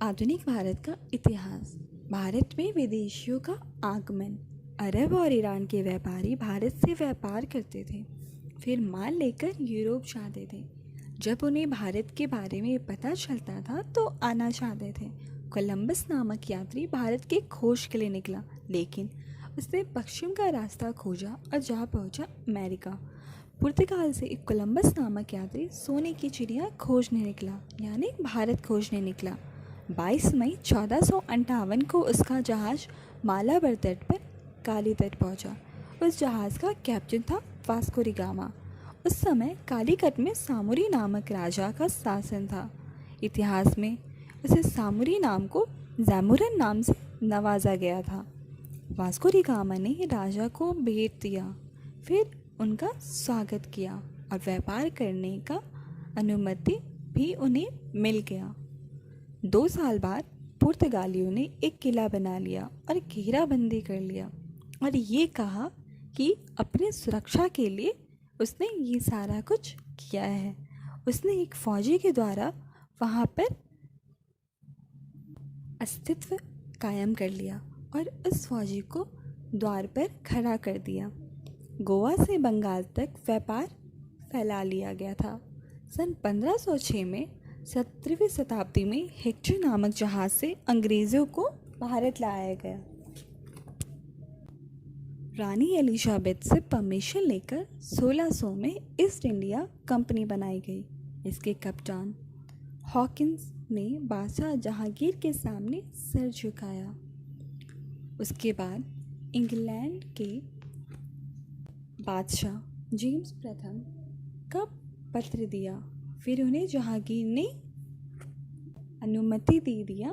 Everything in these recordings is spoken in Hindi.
आधुनिक भारत का इतिहास। भारत में विदेशियों का आगमन। अरब और ईरान के व्यापारी भारत से व्यापार करते थे, फिर माल लेकर यूरोप जाते थे। जब उन्हें भारत के बारे में पता चलता था तो आना चाहते थे। कोलंबस नामक यात्री भारत के खोज के लिए निकला, लेकिन उसने पश्चिम का रास्ता खोजा और जा पहुंचा अमेरिका। पुर्तगाल से एक कोलंबस नामक यात्री सोने की चिड़िया खोजने निकला, यानी भारत खोजने निकला। 22 मई 1458 को उसका जहाज़ मालाबार तट पर काली तट पहुंचा। उस जहाज़ का कैप्टन था वास्को डी गामा। उस समय कालीकट में सामूरी नामक राजा का शासन था। इतिहास में उसे सामूरी नाम को जैमुरन नाम से नवाजा गया था। वास्को डी गामा ने राजा को भेंट दिया, फिर उनका स्वागत किया और व्यापार करने का अनुमति भी उन्हें मिल गया। 2 साल बाद पुर्तगालियों ने एक किला बना लिया और घेराबंदी कर लिया और ये कहा कि अपनी सुरक्षा के लिए उसने ये सारा कुछ किया है। उसने एक फौजी के द्वारा वहाँ पर अस्तित्व कायम कर लिया और उस फौजी को द्वार पर खड़ा कर दिया। गोवा से बंगाल तक व्यापार फैला लिया गया था। सन 1506 में 17वीं शताब्दी में हेक्टर नामक जहाज़ से अंग्रेज़ों को भारत लाया गया। रानी एलिजाबेथ से परमिशन लेकर 1600 में ईस्ट इंडिया कंपनी बनाई गई। इसके कप्तान हॉकिंस ने बादशाह जहांगीर के सामने सर झुकाया। उसके बाद इंग्लैंड के बादशाह जेम्स प्रथम का पत्र दिया, फिर उन्हें जहांगीर ने अनुमति दे दिया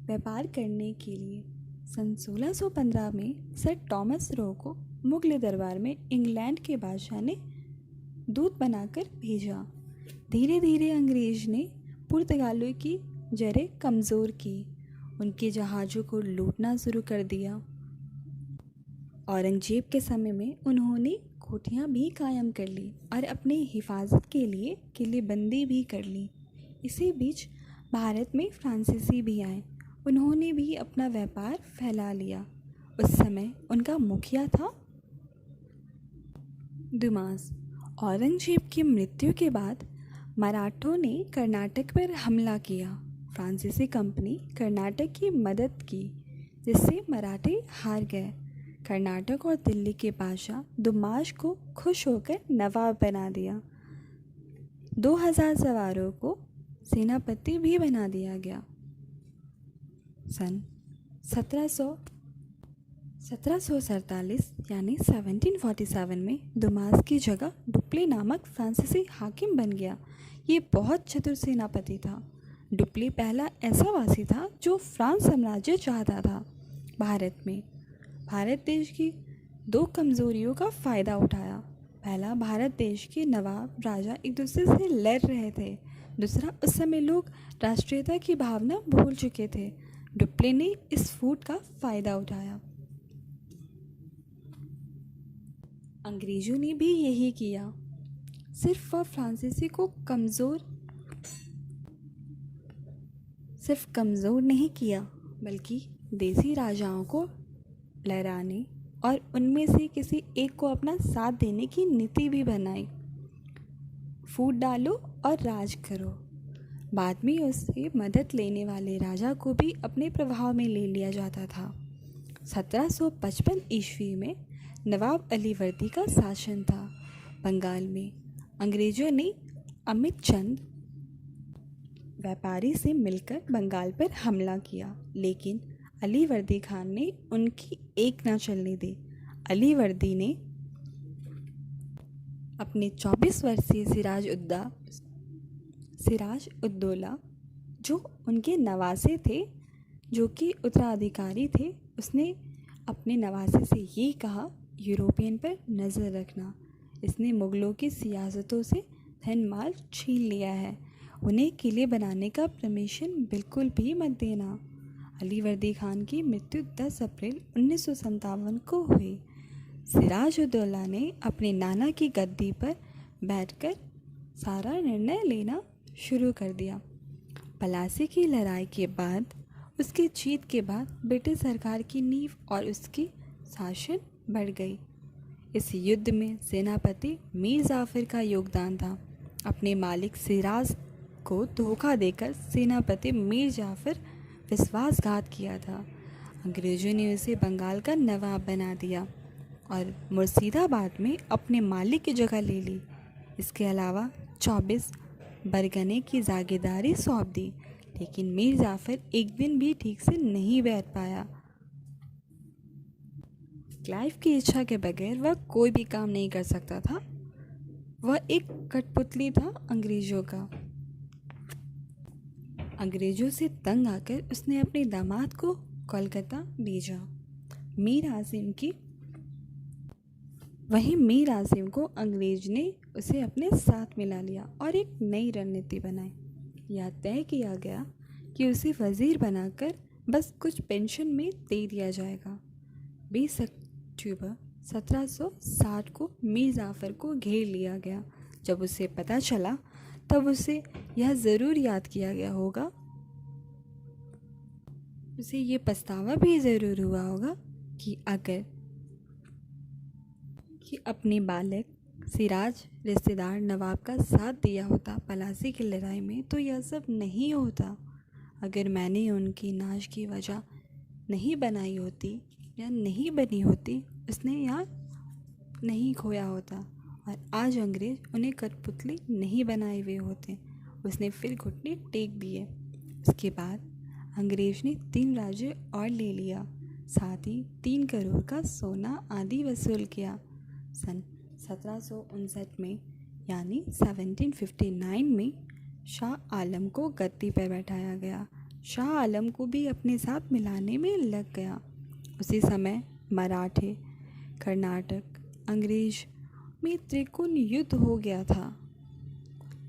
व्यापार करने के लिए। सन 1615 में सर टॉमस रो को मुगल दरबार में इंग्लैंड के बादशाह ने दूत बनाकर भेजा। धीरे धीरे अंग्रेज ने पुर्तगालियों की जड़ें कमज़ोर की, उनके जहाज़ों को लूटना शुरू कर दिया। औरंगजेब के समय में उन्होंने कोठियाँ भी कायम कर ली और अपनी हिफाजत के लिए किलेबंदी भी कर ली। इसी बीच भारत में फ्रांसीसी भी आए, उन्होंने भी अपना व्यापार फैला लिया। उस समय उनका मुखिया था दुमास। औरंगजेब की मृत्यु के बाद मराठों ने कर्नाटक पर हमला किया। फ्रांसीसी कंपनी कर्नाटक की मदद की, जिससे मराठे हार गए। कर्नाटक और दिल्ली के बादशाह दुमास को खुश होकर नवाब बना दिया। 2000 सवारों को सेनापति भी बना दिया गया। सन 1747 यानी 1747 में दुमास की जगह डुप्ले नामक फ्रांसीसी हाकिम बन गया। ये बहुत चतुर सेनापति था। डुप्ले पहला ऐसा वासी था जो फ्रांस साम्राज्य चाहता था। भारत देश की 2 कमज़ोरियों का फ़ायदा उठाया। पहला, भारत देश के नवाब राजा एक दूसरे से लड़ रहे थे। दूसरा, उस समय लोग राष्ट्रीयता की भावना भूल चुके थे। डुप्ले ने इस फूट का फ़ायदा उठाया। अंग्रेज़ों ने भी यही किया। सिर्फ वह फ्रांसीसी को कमज़ोर नहीं किया, बल्कि देसी राजाओं को लहराने और उनमें से किसी एक को अपना साथ देने की नीति भी बनाई। फूट डालो और राज करो। बाद में उससे मदद लेने वाले राजा को भी अपने प्रभाव में ले लिया जाता था। 1755 ईस्वी में नवाब अलीवर्दी का शासन था। बंगाल में अंग्रेज़ों ने अमित चंद व्यापारी से मिलकर बंगाल पर हमला किया, लेकिन अलीवर्दी खान ने उनकी एक न चलने दी। अलीवर्दी ने अपने 24 वर्षीय सिराज उद्दौला, जो उनके नवासे थे, जो कि उत्तराधिकारी थे, उसने अपने नवासे से ये कहा, यूरोपियन पर नज़र रखना। इसने मुग़लों की सियासतों से धन माल छीन लिया है। उन्हें किले बनाने का परमिशन बिल्कुल भी मत देना। अलीवर्दी खान की मृत्यु 10 अप्रैल 1957 को हुई। सिराज उद्दौला ने अपने नाना की गद्दी पर बैठकर सारा निर्णय लेना शुरू कर दिया। प्लासी की लड़ाई के बाद, उसकी जीत के बाद ब्रिटिश सरकार की नींव और उसकी शासन बढ़ गई। इस युद्ध में सेनापति मीर जाफर का योगदान था। अपने मालिक सिराज को धोखा देकर सेनापति मीर जाफर विश्वासघात किया था। अंग्रेज़ों ने उसे बंगाल का नवाब बना दिया और मुर्शिदाबाद में अपने मालिक की जगह ले ली। इसके अलावा 24 बरगने की जागीरदारी सौंप दी, लेकिन मीर जाफर एक दिन भी ठीक से नहीं बैठ पाया। क्लाइव की इच्छा के बगैर वह कोई भी काम नहीं कर सकता था। वह एक कठपुतली था अंग्रेज़ों का। अंग्रेज़ों से तंग आकर उसने अपने दामाद को कोलकाता भेजा। मीर आसिम को अंग्रेज ने उसे अपने साथ मिला लिया और एक नई रणनीति बनाई। यह तय किया गया कि उसे वज़ीर बनाकर बस कुछ पेंशन में दे दिया जाएगा। 20 अक्टूबर 1760 को मीर जाफ़र को घेर लिया गया। जब उसे पता चला तब उसे यह ज़रूर याद किया गया होगा, उसे ये पछतावा भी ज़रूर हुआ होगा कि अपने बालक सिराज रिश्तेदार नवाब का साथ दिया होता प्लासी की लड़ाई में, तो यह सब नहीं होता। अगर मैंने उनकी नाश की वजह नहीं बनाई होती या नहीं बनी होती, उसने यहाँ नहीं खोया होता और आज अंग्रेज उन्हें कठपुतली नहीं बनाए हुए होते। उसने फिर घुटने टेक दिए। उसके बाद अंग्रेज ने 3 राज्य और ले लिया, साथ ही 3 करोड़ का सोना आदि वसूल किया। सन 1759 में यानी 1759 में शाह आलम को गद्दी पर बैठाया गया। शाह आलम को भी अपने साथ मिलाने में लग गया। उसी समय मराठे, कर्नाटक, अंग्रेज में त्रिकोण युद्ध हो गया था।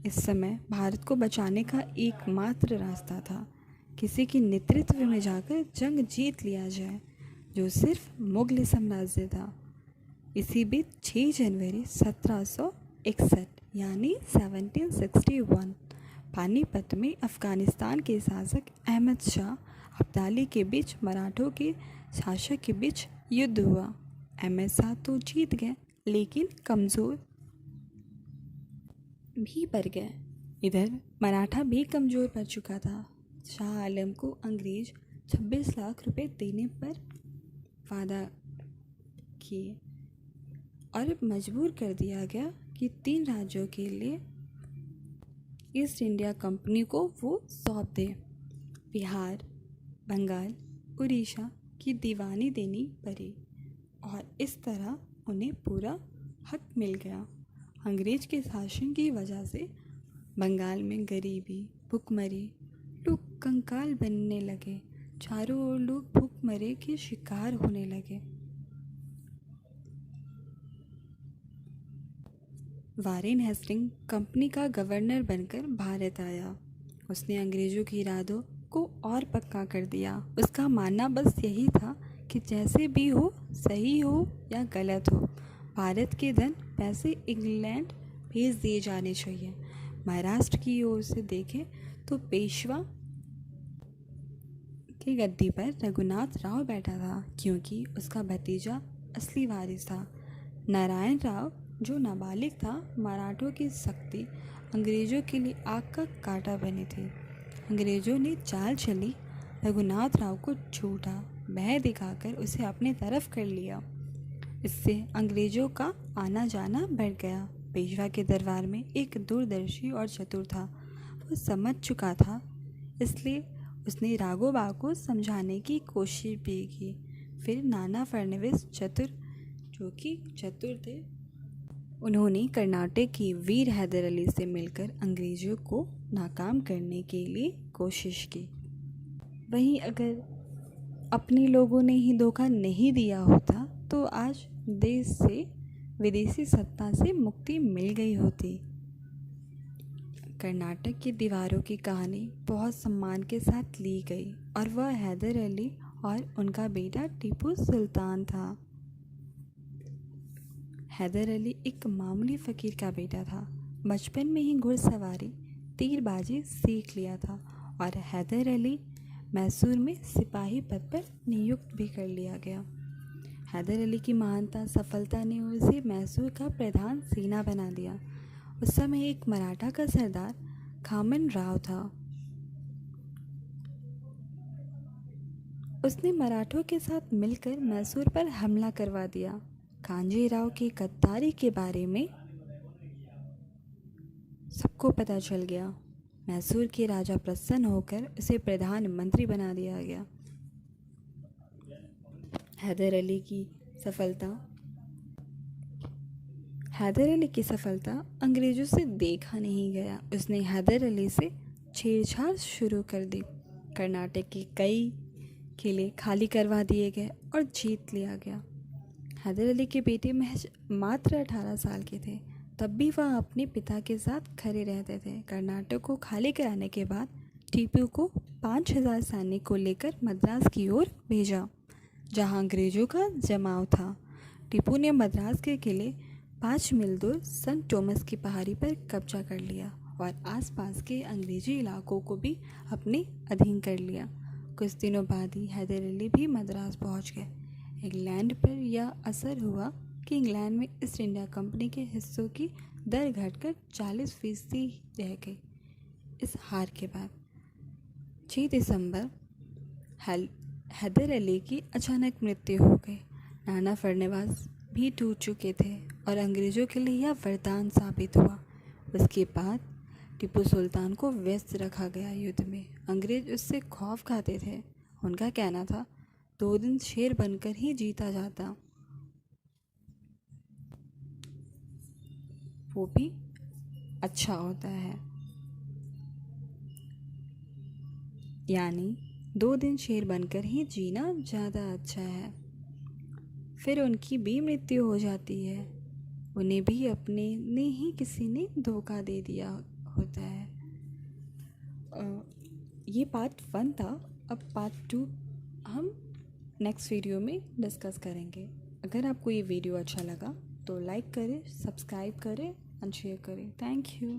इस समय भारत को बचाने का एकमात्र रास्ता था किसी के नेतृत्व में जाकर जंग जीत लिया जाए, जो सिर्फ मुगल साम्राज्य था। इसी बीच 6 जनवरी 1761 यानी 1761 पानीपत में अफ़गानिस्तान के शासक अहमद शाह अब्दाली के बीच मराठों के शासक के बीच युद्ध हुआ। अहमद शाह तो जीत गए, लेकिन कमज़ोर भी पड़ गए। इधर मराठा भी कमज़ोर पड़ चुका था। शाह आलम को अंग्रेज 26 लाख रुपए देने पर वादा किए और मजबूर कर दिया गया कि 3 राज्यों के लिए ईस्ट इंडिया कंपनी को वो सौंप दे। बिहार, बंगाल, उड़ीसा की दीवानी देनी पड़ी और इस तरह उन्हें पूरा हक मिल गया। अंग्रेज के शासन की वजह से बंगाल में गरीबी, भूखमरी, लोग कंकाल बनने लगे। चारों ओर लोग भूखमरे के शिकार होने लगे। वारेन हेस्टिंग कंपनी का गवर्नर बनकर भारत आया। उसने अंग्रेज़ों के इरादों को और पक्का कर दिया। उसका मानना बस यही था कि जैसे भी हो, सही हो या गलत हो, भारत के धन पैसे इंग्लैंड भेज दिए जाने चाहिए। महाराष्ट्र की ओर से देखें तो पेशवा की गद्दी पर रघुनाथ राव बैठा था, क्योंकि उसका भतीजा असली वारिस था। नारायण राव जो नाबालिग था, मराठों की सख्ती अंग्रेज़ों के लिए आग का कांटा बनी थी। अंग्रेज़ों ने चाल चली, रघुनाथ राव को झूठा भय दिखाकर उसे अपने तरफ कर लिया। इससे अंग्रेज़ों का आना जाना बढ़ गया। पेशवा के दरबार में एक दूरदर्शी और चतुर था। वो समझ चुका था, इसलिए उसने राघोबा को समझाने की कोशिश भी की। फिर नाना फडणवीस जो कि चतुर थे, उन्होंने कर्नाटक की वीर हैदर अली से मिलकर अंग्रेज़ों को नाकाम करने के लिए कोशिश की। वहीं अगर अपने लोगों ने ही धोखा नहीं दिया होता तो आज देश से विदेशी सत्ता से मुक्ति मिल गई होती। कर्नाटक की दीवारों की कहानी बहुत सम्मान के साथ ली गई और वह हैदर अली और उनका बेटा टीपू सुल्तान था। हैदर अली एक मामूली फ़कीर का बेटा था। बचपन में ही घुड़सवारी, तीरबाजी सीख लिया था और हैदर अली मैसूर में सिपाही पद पर नियुक्त भी कर लिया गया। हैदर अली की महानता सफलता ने उसे मैसूर का प्रधान सेना बना दिया। उस समय एक मराठा का सरदार खामन राव था। उसने मराठों के साथ मिलकर मैसूर पर हमला करवा दिया। कांजी राव की गद्दारी के बारे में सबको पता चल गया। मैसूर के राजा प्रसन्न होकर उसे प्रधानमंत्री बना दिया गया। हैदर अली की सफलता अंग्रेजों से देखा नहीं गया। उसने हैदर अली से छेड़छाड़ शुरू कर दी। कर्नाटक के कई किले खाली करवा दिए गए और जीत लिया गया। हैदर अली के बेटे महज मात्र 18 साल के थे, तब भी वह अपने पिता के साथ खड़े रहते थे। कर्नाटक को खाली कराने के बाद टीपू को 5000 सैनिक को लेकर मद्रास की ओर भेजा, जहां अंग्रेजों का जमाव था। टीपू ने मद्रास के किले 5 मील दूर सेंट टॉमस की पहाड़ी पर कब्जा कर लिया और आसपास के अंग्रेजी इलाकों को भी अपने अधीन कर लिया। कुछ दिनों बाद ही हैदर अली भी मद्रास पहुंच गए। इंग्लैंड पर यह असर हुआ कि इंग्लैंड में ईस्ट इंडिया कंपनी के हिस्सों की दर घटकर 40% रह गई। इस हार के बाद 6 दिसंबर हैदर अली की अचानक मृत्यु हो गई। नाना फर्नेवास भी टूट चुके थे और अंग्रेज़ों के लिए यह वरदान साबित हुआ। उसके बाद टीपू सुल्तान को व्यस्त रखा गया युद्ध में। अंग्रेज उससे खौफ खाते थे। उनका कहना था 2 दिन शेर बनकर ही जीता जाता, वो भी अच्छा होता है। यानी 2 दिन शेर बनकर ही जीना ज़्यादा अच्छा है। फिर उनकी भी मृत्यु हो जाती है। उन्हें भी अपने ने ही किसी ने धोखा दे दिया होता है। ये पार्ट 1 था। अब पार्ट 2 हम नेक्स्ट वीडियो में डिस्कस करेंगे। अगर आपको ये वीडियो अच्छा लगा तो लाइक करें, सब्सक्राइब करें एंड शेयर करें। Thank you.